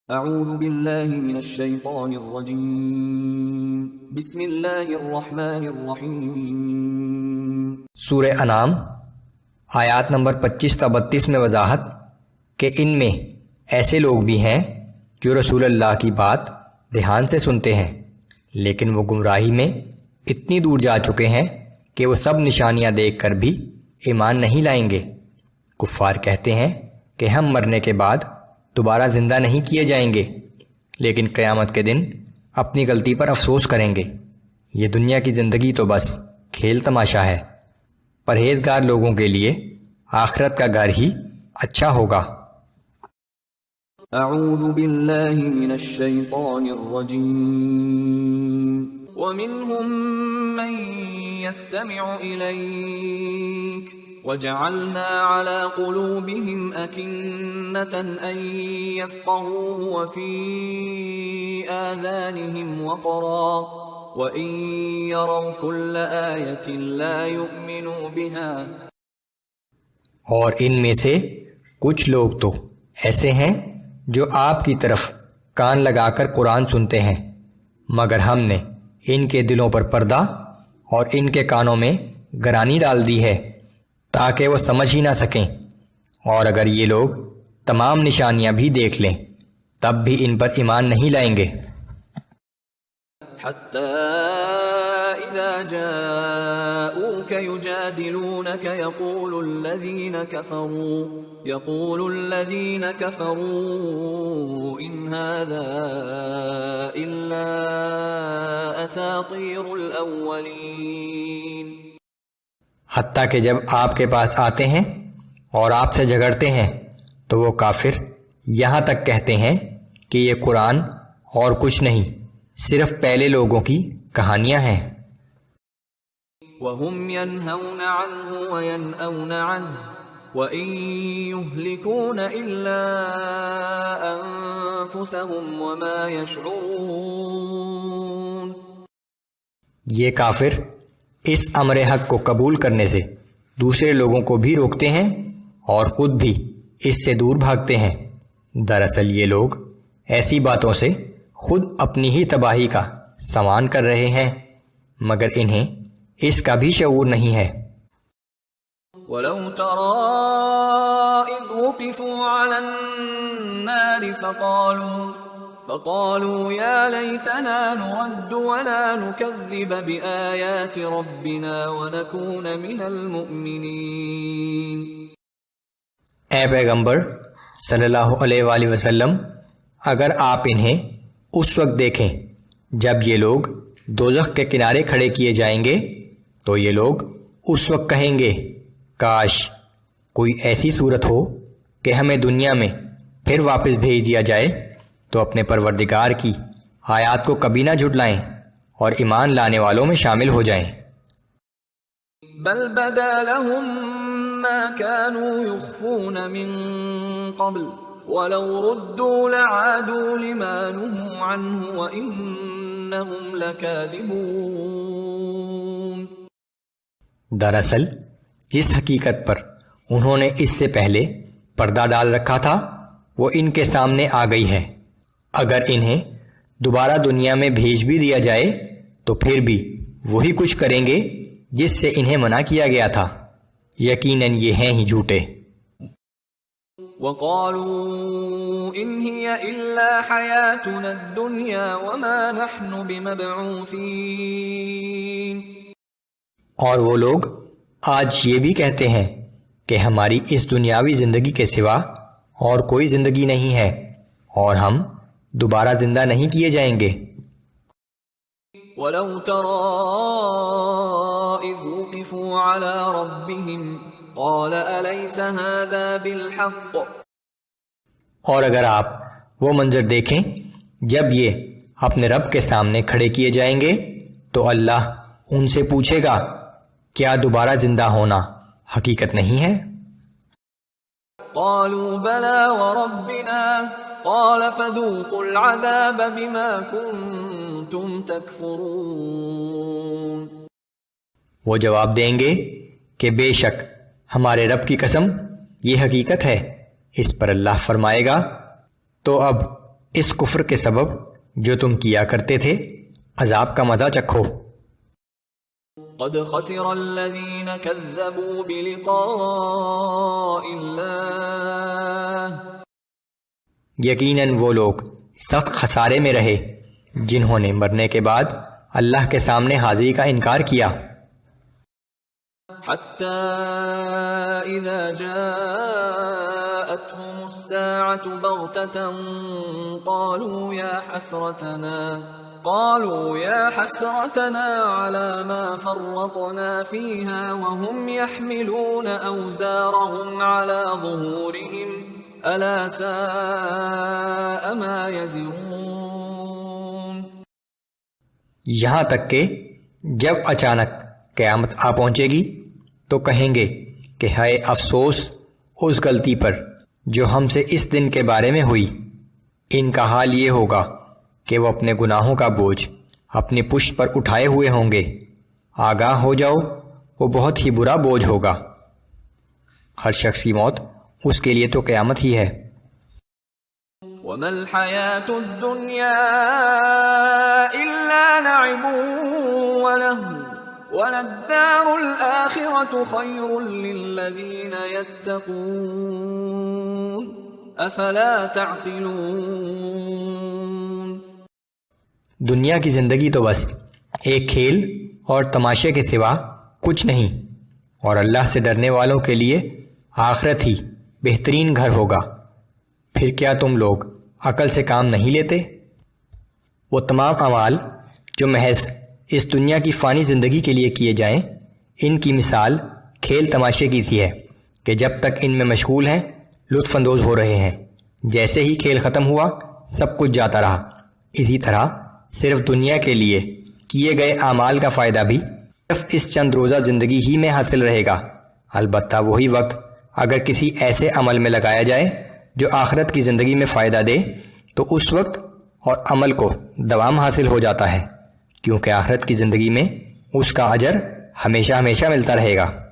اعوذ باللہ من الشیطان الرجیم بسم اللہ الرحمن الرحیم۔ سورہ انعام آیات نمبر 25 تا 32 میں وضاحت کہ ان میں ایسے لوگ بھی ہیں جو رسول اللہ کی بات دھیان سے سنتے ہیں، لیکن وہ گمراہی میں اتنی دور جا چکے ہیں کہ وہ سب نشانیاں دیکھ کر بھی ایمان نہیں لائیں گے۔ کفار کہتے ہیں کہ ہم مرنے کے بعد دوبارہ زندہ نہیں کیے جائیں گے، لیکن قیامت کے دن اپنی غلطی پر افسوس کریں گے۔ یہ دنیا کی زندگی تو بس کھیل تماشا ہے، پرہیزگار لوگوں کے لیے آخرت کا گھر ہی اچھا ہوگا۔ اعوذ باللہ من الشیطان الرجیم ومنهم من يستمع إليك وجعلنا على قلوبهم أكنة أن يفقهوه وفي آذانهم وقرا وإن يروا كل آية لا يؤمنوا بها۔ اور ان میں سے کچھ لوگ تو ایسے ہیں جو آپ کی طرف کان لگا کر قرآن سنتے ہیں، مگر ہم نے ان کے دلوں پر پردہ اور ان کے کانوں میں گرانی ڈال دی ہے تاکہ وہ سمجھ ہی نہ سکیں، اور اگر یہ لوگ تمام نشانیاں بھی دیکھ لیں تب بھی ان پر ایمان نہیں لائیں گے۔ حتى إذا جاءوك يجادلونك يقول الذين كفروا إن هذا إلا أساطير الأولين۔ حتیٰ کہ جب آپ کے پاس آتے ہیں اور آپ سے جھگڑتے ہیں تو وہ کافر یہاں تک کہتے ہیں کہ یہ قرآن اور کچھ نہیں، صرف پہلے لوگوں کی کہانیاں ہیں۔ وَهُمْ يَنْهَوْنَ عَنْهُ وَيَنْأَوْنَ عَنْهُ وَإِنْ يُهْلِكُونَ إِلَّا أَنفُسَهُمْ وَمَا يَشْعُرُونَ۔ یہ کافر اس امر حق کو قبول کرنے سے دوسرے لوگوں کو بھی روکتے ہیں اور خود بھی اس سے دور بھاگتے ہیں۔ دراصل یہ لوگ ایسی باتوں سے خود اپنی ہی تباہی کا سامان کر رہے ہیں، مگر انہیں اس کا بھی شعور نہیں ہے۔ وَلَوْ تَرَىٰ إِذْ وُقِفُوا عَلَى النَّارِ فَقَالُوا يَا لَيْتَنَا نُرَدُّ وَلَا نُكَذِّبَ بِآيَاتِ رَبِّنَا وَنَكُونَ مِنَ الْمُؤْمِنِينَ۔ اے پیغمبر صلی اللہ علیہ وآلہ وسلم، اگر آپ انہیں اس وقت دیکھیں جب یہ لوگ دوزخ کے کنارے کھڑے کیے جائیں گے تو یہ لوگ اس وقت کہیں گے کاش کوئی ایسی صورت ہو کہ ہمیں دنیا میں پھر واپس بھیج دیا جائے تو اپنے پروردگار کی آیات کو کبھی نہ جھٹلائیں اور ایمان لانے والوں میں شامل ہو جائیں۔ بل بدا لهم ما كانوا يخفون من قبل وَلَوْ رُدُّوا لَعَادُوا لِمَا نُهُوا عَنْهُ وَإِنَّهُمْ لَكَاذِبُونَ۔ دراصل جس حقیقت پر انہوں نے اس سے پہلے پردہ ڈال رکھا تھا وہ ان کے سامنے آ گئی ہے۔ اگر انہیں دوبارہ دنیا میں بھیج بھی دیا جائے تو پھر بھی وہی کچھ کریں گے جس سے انہیں منع کیا گیا تھا، یقیناً یہ ہیں ہی جھوٹے۔ وَقَالُوا إِنْ هِيَ إِلَّا حَيَاتُنَا الدُّنْيَا وَمَا نَحْنُ بِمَبْعُوثِينَ۔ اور وہ لوگ آج یہ بھی کہتے ہیں کہ ہماری اس دنیاوی زندگی کے سوا اور کوئی زندگی نہیں ہے اور ہم دوبارہ زندہ نہیں کیے جائیں گے۔ وَلَوْ تَرَىٰ إِذْ وُقِفُوا عَلَىٰ رَبِّهِمْ قَالَ أَلَيْسَ هَذَا بِالْحَقِّ۔ اور اگر آپ وہ منظر دیکھیں جب یہ اپنے رب کے سامنے کھڑے کیے جائیں گے تو اللہ ان سے پوچھے گا کیا دوبارہ زندہ ہونا حقیقت نہیں ہے؟ قالوا بلى وربنا قال فذوقوا العذاب بما كنتم تكفرون۔ وہ جواب دیں گے کہ بے شک ہمارے رب کی قسم یہ حقیقت ہے۔ اس پر اللہ فرمائے گا تو اب اس کفر کے سبب جو تم کیا کرتے تھے عذاب کا مزہ چکھو۔ قد خسر الذين كذبوا بلقاء الله یقیناً وہ لوگ سخت خسارے میں رہے جنہوں نے مرنے کے بعد اللہ کے سامنے حاضری کا انکار کیا۔ حتى إذا جاءتهم الساعة بغتة قالوا يا حسرتنا على ما فرطنا فيها وهم يحملون أوزارهم على ظهورهم ألا ساء ما يزرون۔ یہاں تک کہ جب اچانک قیامت آ پہنچے گی تو کہیں گے کہ ہائے افسوس اس غلطی پر جو ہم سے اس دن کے بارے میں ہوئی۔ ان کا حال یہ ہوگا کہ وہ اپنے گناہوں کا بوجھ اپنی پشت پر اٹھائے ہوئے ہوں گے۔ آگاہ ہو جاؤ، وہ بہت ہی برا بوجھ ہوگا۔ ہر شخص کی موت اس کے لیے تو قیامت ہی ہے۔ وَمَا الْحَيَاةُ الدُّنْيَا إِلَّا لَعِبٌ وَلَهْوٌ وَلَلدَّارُ الْآخِرَةُ خَيْرٌ لِّلَّذِينَ يَتَّقُونَ أَفَلَا تَعْقِلُونَ۔ دنیا کی زندگی تو بس ایک کھیل اور تماشے کے سوا کچھ نہیں، اور اللہ سے ڈرنے والوں کے لیے آخرت ہی بہترین گھر ہوگا۔ پھر کیا تم لوگ عقل سے کام نہیں لیتے؟ وہ تمام اعمال جو محض اس دنیا کی فانی زندگی کے لیے کیے جائیں، ان کی مثال کھیل تماشے کی سی ہے کہ جب تک ان میں مشغول ہیں لطف اندوز ہو رہے ہیں، جیسے ہی کھیل ختم ہوا سب کچھ جاتا رہا۔ اسی طرح صرف دنیا کے لیے کیے گئے اعمال کا فائدہ بھی صرف اس چند روزہ زندگی ہی میں حاصل رہے گا۔ البتہ وہی وقت اگر کسی ایسے عمل میں لگایا جائے جو آخرت کی زندگی میں فائدہ دے تو اس وقت اور عمل کو دوام حاصل ہو جاتا ہے، کیونکہ آخرت کی زندگی میں اس کا اجر ہمیشہ ہمیشہ ملتا رہے گا۔